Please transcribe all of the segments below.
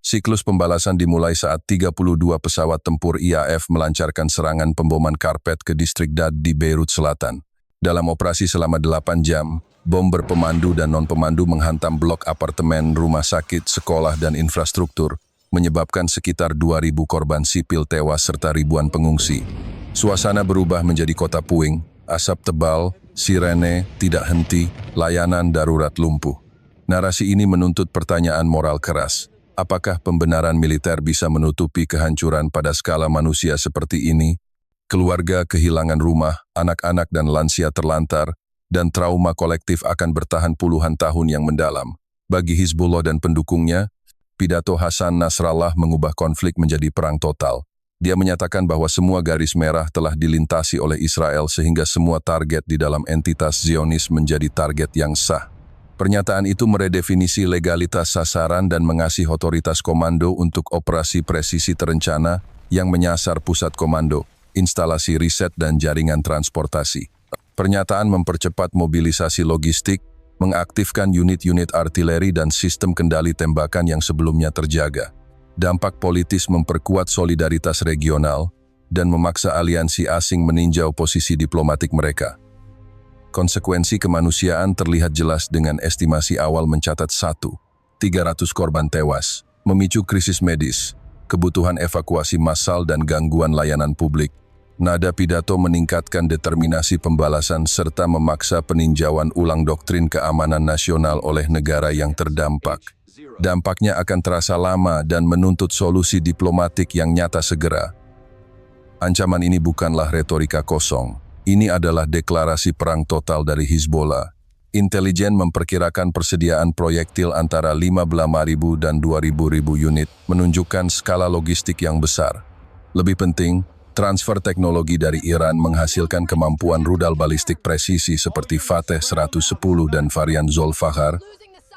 Siklus pembalasan dimulai saat 32 pesawat tempur IAF melancarkan serangan pemboman karpet ke distrik Dad di Beirut Selatan. Dalam operasi selama 8 jam, bom berpemandu dan non-pemandu menghantam blok apartemen, rumah sakit, sekolah, dan infrastruktur, menyebabkan sekitar 2.000 korban sipil tewas serta ribuan pengungsi. Suasana berubah menjadi kota puing, asap tebal, sirene, tidak henti, layanan darurat lumpuh. Narasi ini menuntut pertanyaan moral keras. Apakah pembenaran militer bisa menutupi kehancuran pada skala manusia seperti ini? Keluarga kehilangan rumah, anak-anak dan lansia terlantar, dan trauma kolektif akan bertahan puluhan tahun yang mendalam. Bagi Hizbullah dan pendukungnya, pidato Hasan Nasrallah mengubah konflik menjadi perang total. Dia menyatakan bahwa semua garis merah telah dilintasi oleh Israel sehingga semua target di dalam entitas Zionis menjadi target yang sah. Pernyataan itu meredefinisi legalitas sasaran dan mengasih otoritas komando untuk operasi presisi terencana yang menyasar pusat komando, instalasi riset dan jaringan transportasi. Pernyataan mempercepat mobilisasi logistik, mengaktifkan unit-unit artileri dan sistem kendali tembakan yang sebelumnya terjaga. Dampak politis memperkuat solidaritas regional dan memaksa aliansi asing meninjau posisi diplomatik mereka. Konsekuensi kemanusiaan terlihat jelas dengan estimasi awal mencatat 300 korban tewas, memicu krisis medis, kebutuhan evakuasi massal dan gangguan layanan publik. Nada pidato meningkatkan determinasi pembalasan serta memaksa peninjauan ulang doktrin keamanan nasional oleh negara yang terdampak. Dampaknya akan terasa lama dan menuntut solusi diplomatik yang nyata segera. Ancaman ini bukanlah retorika kosong. Ini adalah deklarasi perang total dari Hizbullah. Intelijen memperkirakan persediaan proyektil antara 15.000 dan 2.000 unit, menunjukkan skala logistik yang besar. Lebih penting, transfer teknologi dari Iran menghasilkan kemampuan rudal balistik presisi seperti Fateh 110 dan varian Zulfakhar,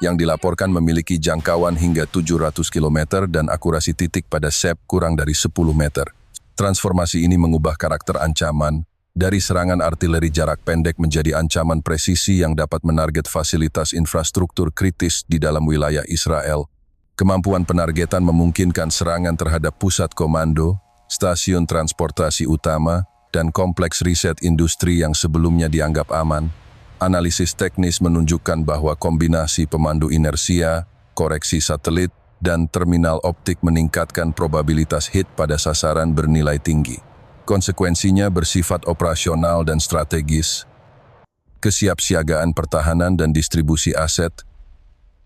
yang dilaporkan memiliki jangkauan hingga 700 km dan akurasi titik pada SEP kurang dari 10 meter. Transformasi ini mengubah karakter ancaman, dari serangan artileri jarak pendek menjadi ancaman presisi yang dapat menarget fasilitas infrastruktur kritis di dalam wilayah Israel. Kemampuan penargetan memungkinkan serangan terhadap pusat komando, stasiun transportasi utama, dan kompleks riset industri yang sebelumnya dianggap aman. Analisis teknis menunjukkan bahwa kombinasi pemandu inersia, koreksi satelit, dan terminal optik meningkatkan probabilitas hit pada sasaran bernilai tinggi. Konsekuensinya bersifat operasional dan strategis. Kesiapsiagaan pertahanan dan distribusi aset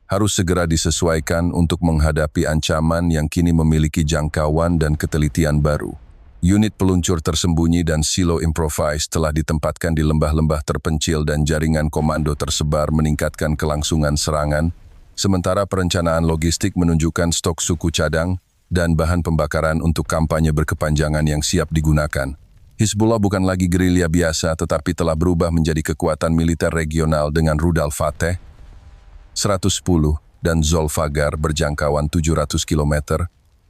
harus segera disesuaikan untuk menghadapi ancaman yang kini memiliki jangkauan dan ketelitian baru. Unit peluncur tersembunyi dan silo improvised telah ditempatkan di lembah-lembah terpencil dan jaringan komando tersebar meningkatkan kelangsungan serangan, sementara perencanaan logistik menunjukkan stok suku cadang dan bahan pembakaran untuk kampanye berkepanjangan yang siap digunakan. Hizbullah bukan lagi gerilya biasa tetapi telah berubah menjadi kekuatan militer regional dengan rudal Fateh 110 dan Zulfakhar berjangkauan 700 km,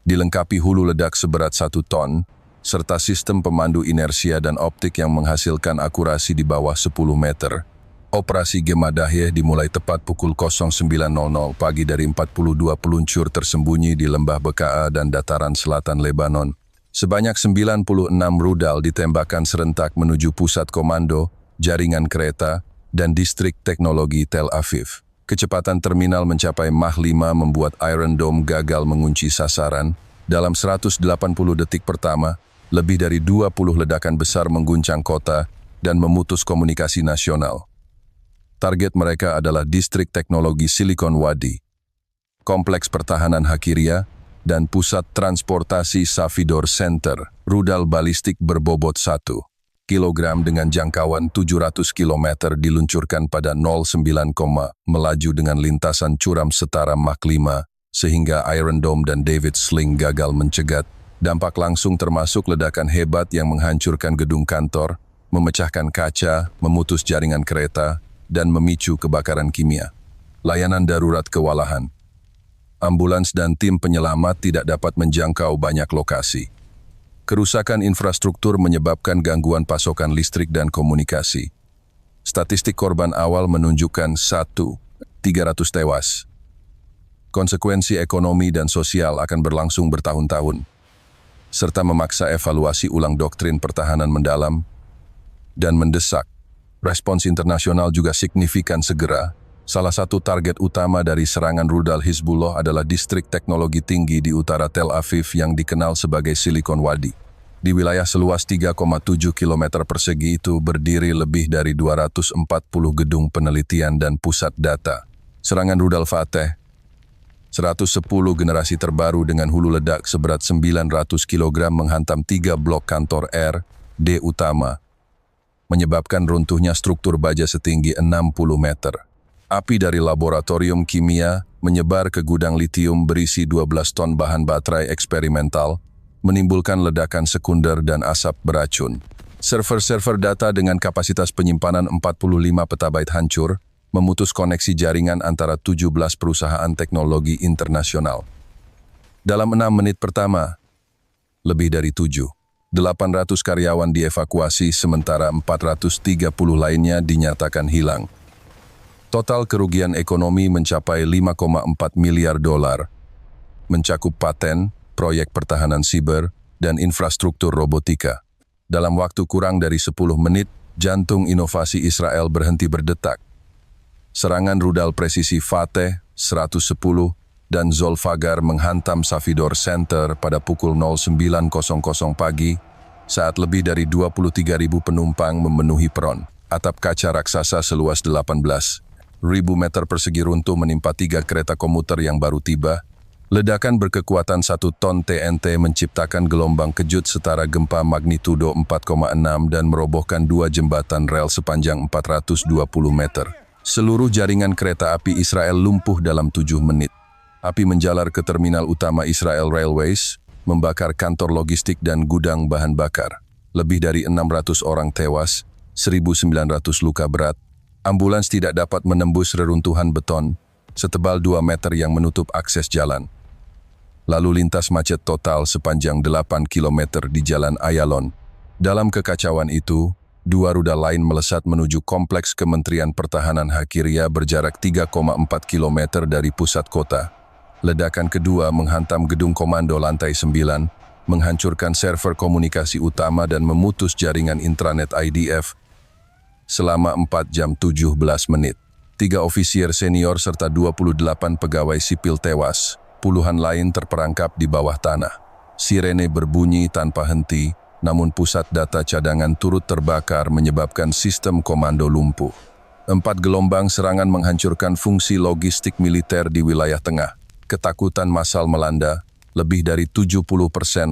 dilengkapi hulu ledak seberat 1 ton, serta sistem pemandu inersia dan optik yang menghasilkan akurasi di bawah 10 meter. Operasi Gemadahye dimulai tepat pukul 09.00 pagi dari 42 peluncur tersembunyi di lembah Bekaa dan dataran selatan Lebanon. Sebanyak 96 rudal ditembakkan serentak menuju pusat komando, jaringan kereta, dan distrik teknologi Tel Aviv. Kecepatan terminal mencapai Mach 5 membuat Iron Dome gagal mengunci sasaran. Dalam 180 detik pertama, lebih dari 20 ledakan besar mengguncang kota dan memutus komunikasi nasional. Target mereka adalah distrik teknologi Silicon Wadi, kompleks pertahanan Hakiria, dan pusat transportasi Safidor Center. Rudal balistik berbobot 1 kg dengan jangkauan 700 km diluncurkan pada 09, melaju dengan lintasan curam setara Mach 5, sehingga Iron Dome dan David Sling gagal mencegat. Dampak langsung termasuk ledakan hebat yang menghancurkan gedung kantor, memecahkan kaca, memutus jaringan kereta, dan memicu kebakaran kimia. Layanan darurat kewalahan. Ambulans dan tim penyelamat tidak dapat menjangkau banyak lokasi. Kerusakan infrastruktur menyebabkan gangguan pasokan listrik dan komunikasi. Statistik korban awal menunjukkan 300 tewas. konsekuensi ekonomi dan sosial akan berlangsung bertahun-tahun, serta memaksa evaluasi ulang doktrin pertahanan mendalam dan mendesak. Respons internasional juga signifikan segera. Salah satu target utama dari serangan rudal Hizbullah adalah distrik teknologi tinggi di utara Tel Aviv yang dikenal sebagai Silicon Wadi. Di wilayah seluas 3,7 km persegi itu berdiri lebih dari 240 gedung penelitian dan pusat data. Serangan rudal Fateh, 110 generasi terbaru dengan hulu ledak seberat 900 kg menghantam 3 blok kantor R&D utama, menyebabkan runtuhnya struktur baja setinggi 60 meter. Api dari laboratorium kimia menyebar ke gudang litium berisi 12 ton bahan baterai eksperimental, menimbulkan ledakan sekunder dan asap beracun. Server-server data dengan kapasitas penyimpanan 45 petabyte hancur, memutus koneksi jaringan antara 17 perusahaan teknologi internasional. Dalam 6 menit pertama, lebih dari 800 karyawan dievakuasi sementara 430 lainnya dinyatakan hilang. Total kerugian ekonomi mencapai 5,4 miliar dolar, mencakup paten, proyek pertahanan siber, dan infrastruktur robotika. Dalam waktu kurang dari 10 menit, jantung inovasi Israel berhenti berdetak. Serangan rudal presisi Fateh 110 dan Zolfagar menghantam Safidor Center pada pukul 09.00 pagi saat lebih dari 23.000 penumpang memenuhi peron. Atap kaca raksasa seluas 18.000 meter persegi runtuh menimpa 3 kereta komuter yang baru tiba. Ledakan berkekuatan 1 ton TNT menciptakan gelombang kejut setara gempa magnitudo 4,6 dan merobohkan 2 jembatan rel sepanjang 420 meter. Seluruh jaringan kereta api Israel lumpuh dalam 7 menit. Api menjalar ke terminal utama Israel Railways, membakar kantor logistik dan gudang bahan bakar. Lebih dari 600 orang tewas, 1.900 luka berat. Ambulans tidak dapat menembus reruntuhan beton setebal 2 meter yang menutup akses jalan. Lalu lintas macet total sepanjang 8 km di Jalan Ayalon. Dalam kekacauan itu, 2 rudal lain melesat menuju kompleks Kementerian Pertahanan Hakiria berjarak 3,4 km dari pusat kota. Ledakan kedua menghantam gedung komando lantai 9, menghancurkan server komunikasi utama dan memutus jaringan intranet IDF. Selama 4 jam 17 menit, 3 ofisier senior serta 28 pegawai sipil tewas, puluhan lain terperangkap di bawah tanah. Sirene berbunyi tanpa henti, namun pusat data cadangan turut terbakar menyebabkan sistem komando lumpuh. 4 gelombang serangan menghancurkan fungsi logistik militer di wilayah tengah. Ketakutan massal melanda, lebih dari 70%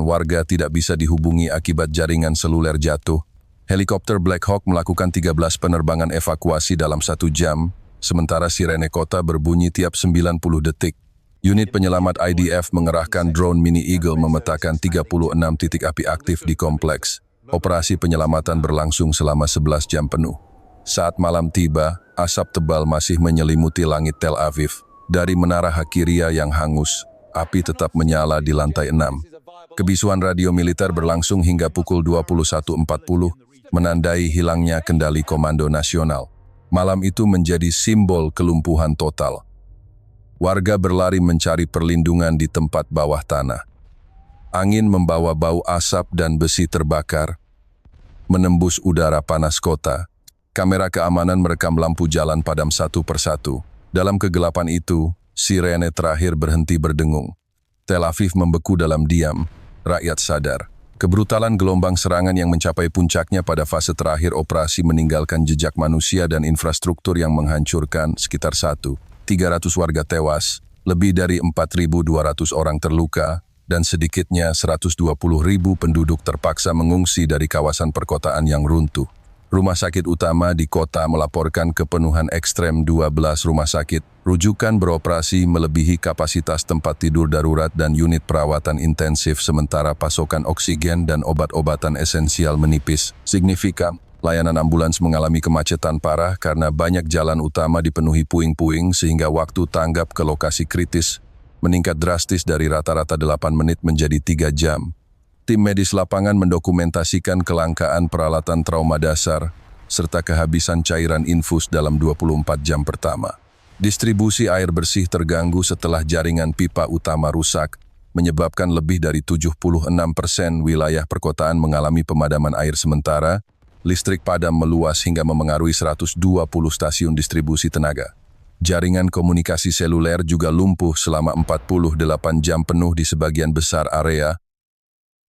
warga tidak bisa dihubungi akibat jaringan seluler jatuh. Helikopter Black Hawk melakukan 13 penerbangan evakuasi dalam 1 jam, sementara sirene kota berbunyi tiap 90 detik. Unit penyelamat IDF mengerahkan drone Mini Eagle memetakan 36 titik api aktif di kompleks. Operasi penyelamatan berlangsung selama 11 jam penuh. Saat malam tiba, asap tebal masih menyelimuti langit Tel Aviv. Dari menara Hakiria yang hangus, api tetap menyala di lantai 6. Kebisuan radio militer berlangsung hingga pukul 21.40, menandai hilangnya kendali Komando Nasional. Malam itu menjadi simbol kelumpuhan total. Warga berlari mencari perlindungan di tempat bawah tanah. Angin membawa bau asap dan besi terbakar, menembus udara panas kota. Kamera keamanan merekam lampu jalan padam satu persatu. Dalam kegelapan itu, sirene terakhir berhenti berdengung. Tel Aviv membeku dalam diam, rakyat sadar. Kebrutalan gelombang serangan yang mencapai puncaknya pada fase terakhir operasi meninggalkan jejak manusia dan infrastruktur yang menghancurkan. Sekitar 300 warga tewas, lebih dari 4.200 orang terluka, dan sedikitnya 120.000 penduduk terpaksa mengungsi dari kawasan perkotaan yang runtuh. Rumah sakit utama di kota melaporkan kepenuhan ekstrem. 12 rumah sakit rujukan beroperasi melebihi kapasitas tempat tidur darurat dan unit perawatan intensif, sementara pasokan oksigen dan obat-obatan esensial menipis signifikan. Layanan ambulans mengalami kemacetan parah karena banyak jalan utama dipenuhi puing-puing sehingga waktu tanggap ke lokasi kritis meningkat drastis dari rata-rata 8 menit menjadi 3 jam. Tim medis lapangan mendokumentasikan kelangkaan peralatan trauma dasar serta kehabisan cairan infus dalam 24 jam pertama. Distribusi air bersih terganggu setelah jaringan pipa utama rusak, menyebabkan lebih dari 76% wilayah perkotaan mengalami pemadaman air sementara. Listrik padam meluas hingga memengaruhi 120 stasiun distribusi tenaga. Jaringan komunikasi seluler juga lumpuh selama 48 jam penuh di sebagian besar area,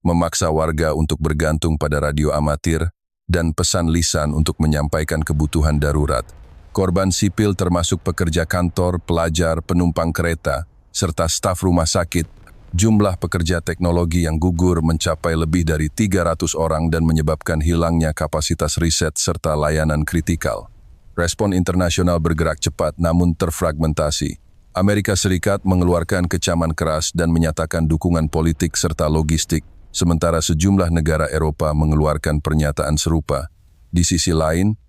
memaksa warga untuk bergantung pada radio amatir dan pesan lisan untuk menyampaikan kebutuhan darurat. Korban sipil termasuk pekerja kantor, pelajar, penumpang kereta, serta staf rumah sakit. Jumlah pekerja teknologi yang gugur mencapai lebih dari 300 orang dan menyebabkan hilangnya kapasitas riset serta layanan kritikal. Respon internasional bergerak cepat namun terfragmentasi. Amerika Serikat mengeluarkan kecaman keras dan menyatakan dukungan politik serta logistik, sementara sejumlah negara Eropa mengeluarkan pernyataan serupa. Di sisi lain,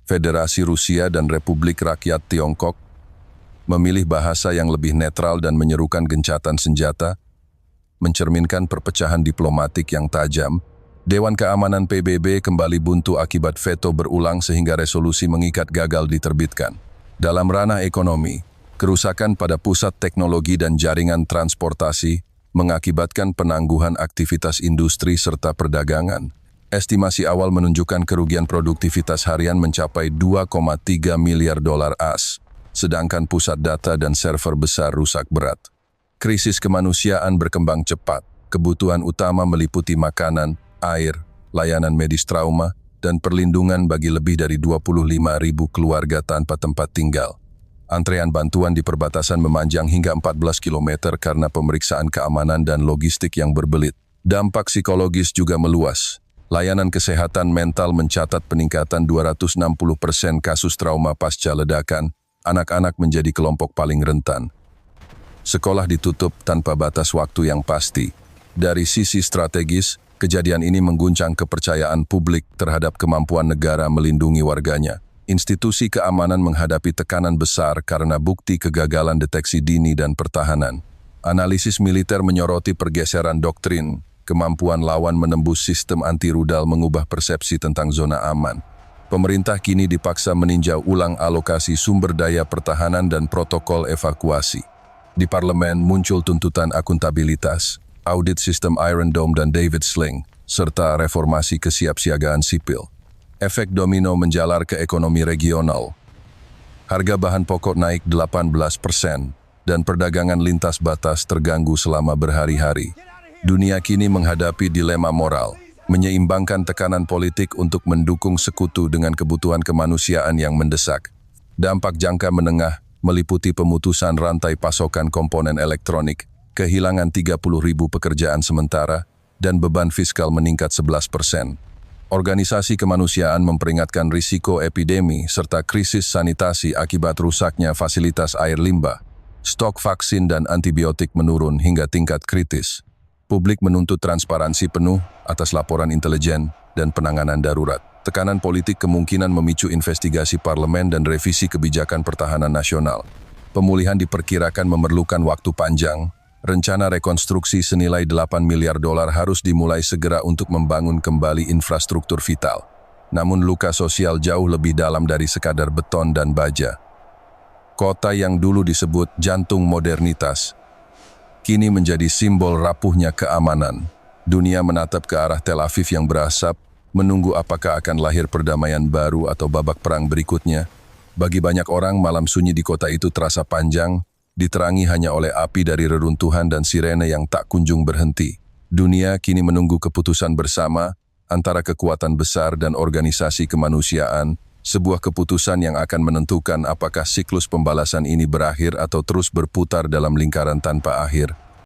Federasi Rusia dan Republik Rakyat Tiongkok memilih bahasa yang lebih netral dan menyerukan gencatan senjata, mencerminkan perpecahan diplomatik yang tajam. Dewan Keamanan PBB kembali buntu akibat veto berulang sehingga resolusi mengikat gagal diterbitkan. Dalam ranah ekonomi, kerusakan pada pusat teknologi dan jaringan transportasi mengakibatkan penangguhan aktivitas industri serta perdagangan. Estimasi awal menunjukkan kerugian produktivitas harian mencapai 2,3 miliar dolar AS, sedangkan pusat data dan server besar rusak berat. Krisis kemanusiaan berkembang cepat. Kebutuhan utama meliputi makanan, air, layanan medis trauma, dan perlindungan bagi lebih dari 25.000 keluarga tanpa tempat tinggal. Antrean bantuan di perbatasan memanjang hingga 14 km karena pemeriksaan keamanan dan logistik yang berbelit. Dampak psikologis juga meluas. Layanan kesehatan mental mencatat peningkatan 260% kasus trauma pasca ledakan. Anak-anak menjadi kelompok paling rentan. Sekolah ditutup tanpa batas waktu yang pasti. Dari sisi strategis, kejadian ini mengguncang kepercayaan publik terhadap kemampuan negara melindungi warganya. Institusi keamanan menghadapi tekanan besar karena bukti kegagalan deteksi dini dan pertahanan. Analisis militer menyoroti pergeseran doktrin, kemampuan lawan menembus sistem anti-rudal mengubah persepsi tentang zona aman. Pemerintah kini dipaksa meninjau ulang alokasi sumber daya pertahanan dan protokol evakuasi. Di parlemen muncul tuntutan akuntabilitas, audit sistem Iron Dome dan David Sling, serta reformasi kesiapsiagaan sipil. Efek domino menjalar ke ekonomi regional. Harga bahan pokok naik 18% dan perdagangan lintas batas terganggu selama berhari-hari. Dunia kini menghadapi dilema moral, menyeimbangkan tekanan politik untuk mendukung sekutu dengan kebutuhan kemanusiaan yang mendesak. Dampak jangka menengah meliputi pemutusan rantai pasokan komponen elektronik, kehilangan 30.000 pekerjaan sementara, dan beban fiskal meningkat 11%. Organisasi kemanusiaan memperingatkan risiko epidemi serta krisis sanitasi akibat rusaknya fasilitas air limbah. Stok vaksin dan antibiotik menurun hingga tingkat kritis. Publik menuntut transparansi penuh atas laporan intelijen dan penanganan darurat. Tekanan politik kemungkinan memicu investigasi parlemen dan revisi kebijakan pertahanan nasional. Pemulihan diperkirakan memerlukan waktu panjang. Rencana rekonstruksi senilai 8 miliar dolar harus dimulai segera untuk membangun kembali infrastruktur vital. Namun luka sosial jauh lebih dalam dari sekadar beton dan baja. Kota yang dulu disebut jantung modernitas, kini menjadi simbol rapuhnya keamanan. Dunia menatap ke arah Tel Aviv yang berasap, menunggu apakah akan lahir perdamaian baru atau babak perang berikutnya. Bagi banyak orang, malam sunyi di kota itu terasa panjang, diterangi hanya oleh api dari reruntuhan dan sirene yang tak kunjung berhenti. Dunia kini menunggu keputusan bersama antara kekuatan besar dan organisasi kemanusiaan, sebuah keputusan yang akan menentukan apakah siklus pembalasan ini berakhir atau terus berputar dalam lingkaran tanpa akhir.